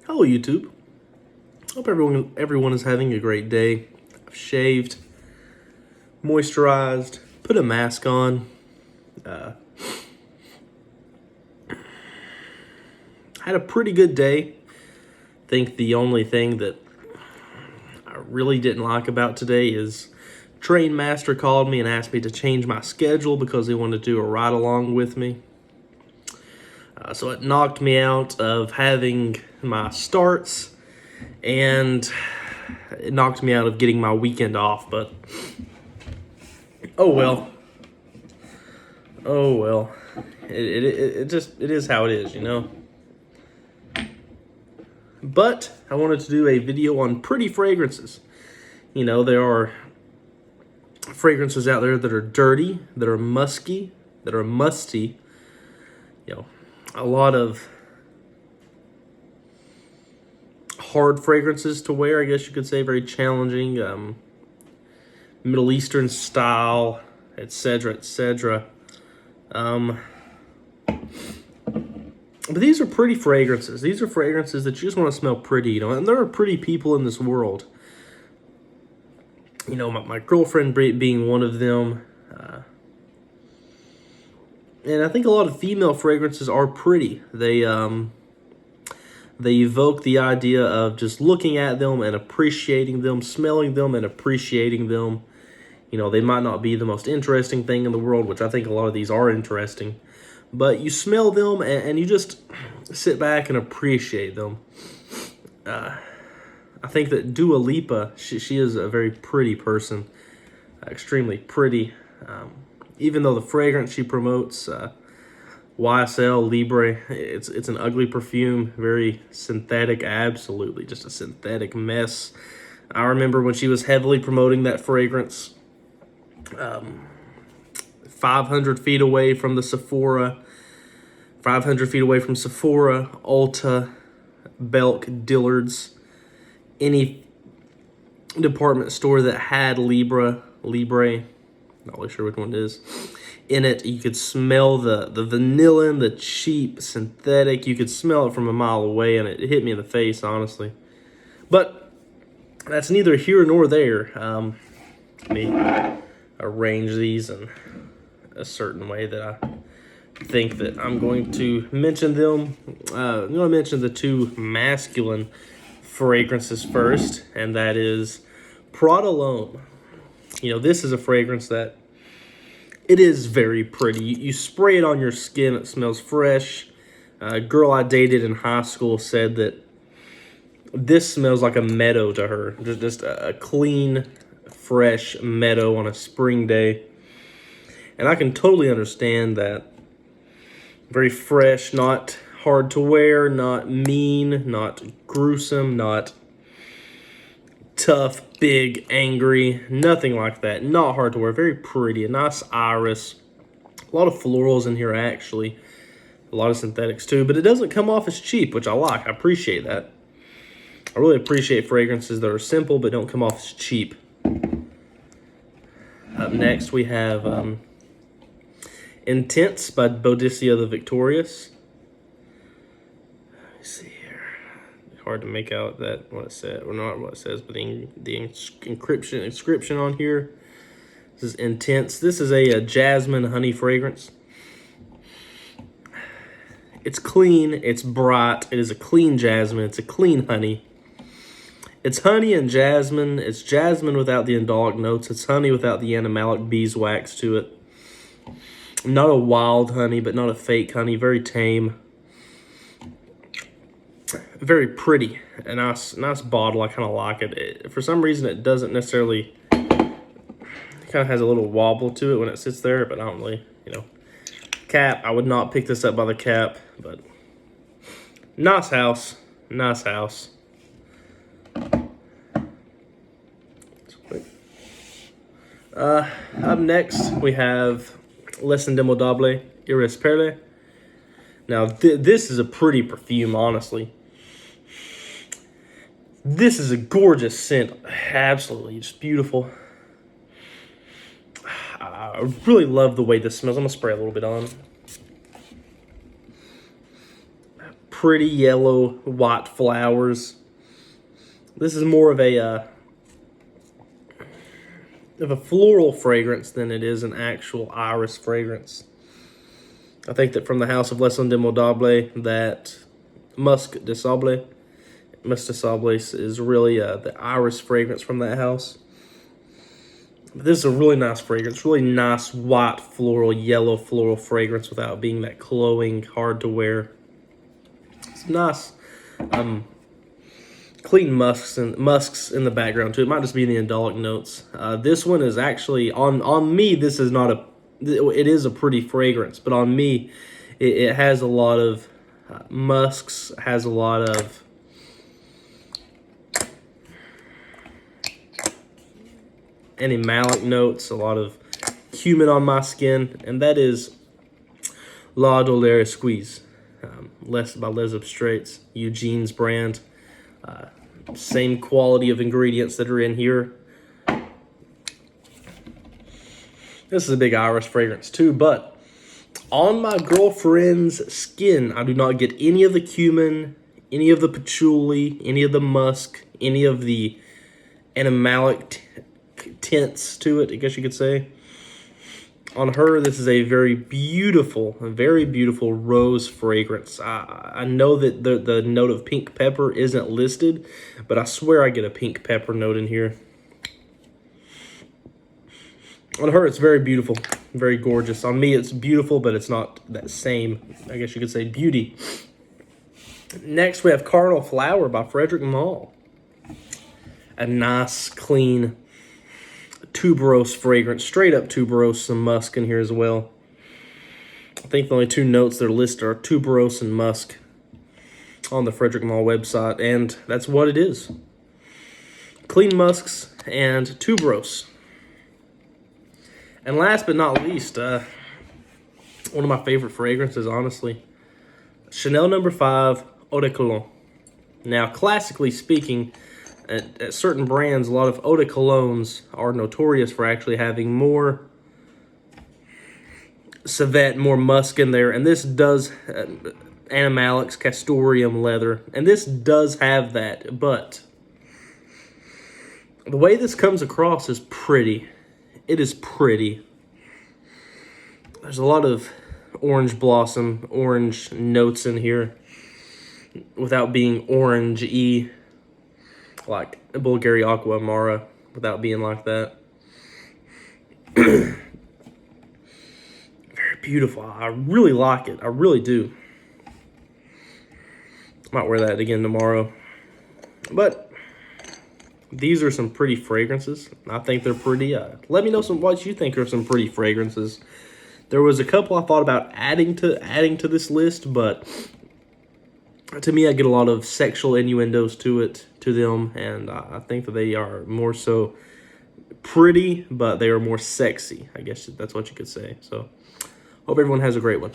Hello, YouTube. Hope everyone is having a great day. I've shaved, moisturized, put a mask on. Had a pretty good day. I think the only thing that I really didn't like about today is Train Master called me and asked me to change my schedule because he wanted to do a ride along with me. So it knocked me out of having my starts, and it knocked me out of getting my weekend off, but oh well. Oh well. It is how it is, you know? But I wanted to do a video on pretty fragrances. You know, there are fragrances out there that are dirty, that are musky, that are musty. You know, a lot of hard fragrances to wear, I guess you could say, very challenging, Middle Eastern style, etc., etc. But these are pretty fragrances. These are fragrances that you just want to smell pretty, you know, and there are pretty people in this world. You know, my girlfriend being one of them. And I think a lot of female fragrances are pretty. They evoke the idea of just looking at them and appreciating them, smelling them and appreciating them. You know, they might not be the most interesting thing in the world, which I think a lot of these are interesting. But you smell them and you just sit back and appreciate them. I think that Dua Lipa, she is a very pretty person, extremely pretty. Even though the fragrance she promotes, YSL Libre, it's an ugly perfume, very synthetic, absolutely just a synthetic mess. I remember when she was heavily promoting that fragrance, 500 feet away from the Sephora, 500 feet away from Sephora, Ulta, Belk, Dillard's, any department store that had Libre, not really sure which one it is, in it, you could smell the vanilla and the cheap synthetic. You could smell it from a mile away, and it hit me in the face, honestly. But that's neither here nor there. Let me arrange these in a certain way that I think that I'm going to mention them. I'm going to mention the two masculine fragrances first, and that is Prada L'Homme. You know, this is a fragrance that it is very pretty. You spray it on your skin, it smells fresh. A girl I dated in high school said that this smells like a meadow to her. Just a clean, fresh meadow on a spring day. And I can totally understand that. Very fresh, not hard to wear, not mean, not gruesome, not tough, big, angry, nothing like that. Not hard to wear, very pretty, a nice iris. A lot of florals in here, actually. A lot of synthetics, too. But it doesn't come off as cheap, which I like. I appreciate that. I really appreciate fragrances that are simple but don't come off as cheap. Up next, we have Intense by Boudicca the Victorious. Let me see here. Hard to make out that what it says, or not what it says, but the inscription on here. This is Intense. This is a jasmine honey fragrance. It's clean. It's bright. It is a clean jasmine. It's a clean honey. It's honey and jasmine. It's jasmine without the indolic notes. It's honey without the animalic beeswax to it. Not a wild honey, but not a fake honey. Very tame. Very pretty. A nice bottle. I kind of like it. For some reason, it doesn't necessarily... It kind of has a little wobble to it when it sits there, but I don't really, you know. Cap. I would not pick this up by the cap, but... Nice house. Nice house. Up next, we have Les Indemodables Iris Perle. Now, this is a pretty perfume, honestly. This is a gorgeous scent. Absolutely, just beautiful. I really love the way this smells. I'm going to spray a little bit on. pretty yellow, white flowers. This is more of a floral fragrance than it is an actual iris fragrance. I think that from the house of Les Indemodables, that Musc de Sable is really the iris fragrance from that house. But this is a really nice fragrance, really nice white floral, yellow floral fragrance without being that cloying, hard to wear. It's nice. Clean musks in the background too. It might just be in the indolic notes. This one is actually on me. This is not a. It is a pretty fragrance, but on me, it has a lot of musks. Has a lot of animalic notes. A lot of cumin on my skin, and that is La Dolere Squeeze, Les by Les Abstraits, Eugene's brand. Same quality of ingredients that are in here. This is a big iris fragrance too, but on my girlfriend's skin, I do not get any of the cumin, any of the patchouli, any of the musk, any of the animalic tints to it, I guess you could say. On her, this is a very beautiful rose fragrance. I know that the note of pink pepper isn't listed, but I swear I get a pink pepper note in here. On her, it's very beautiful, very gorgeous. On me, it's beautiful, but it's not that same, I guess you could say, beauty. Next, we have Carnal Flower by Frederic Malle. A nice, clean tuberose fragrance, straight up tuberose, some musk in here as well. I think the only two notes that are listed are tuberose and musk on the Frederic Malle website, and that's what it is. Clean musks and tuberose. And last but not least, one of my favorite fragrances, honestly, Chanel No. 5 Eau de Cologne. Now, classically speaking, at certain brands, a lot of eau de colognes are notorious for actually having more civet, more musk in there. And this does, animalics, castoreum, leather. And this does have that. But the way this comes across is pretty. It is pretty. There's a lot of orange blossom, orange notes in here without being orange-y. Like Bulgari Aqua Amara, without being like that. Very beautiful. I really like it. I really do. Might wear that again tomorrow. But these are some pretty fragrances. I think they're pretty. Let me know what you think are some pretty fragrances. There was a couple I thought about adding to this list, but to me, I get a lot of sexual innuendos to them, and I think that they are more so pretty, but they are more sexy. I guess that's what you could say. So, hope everyone has a great one.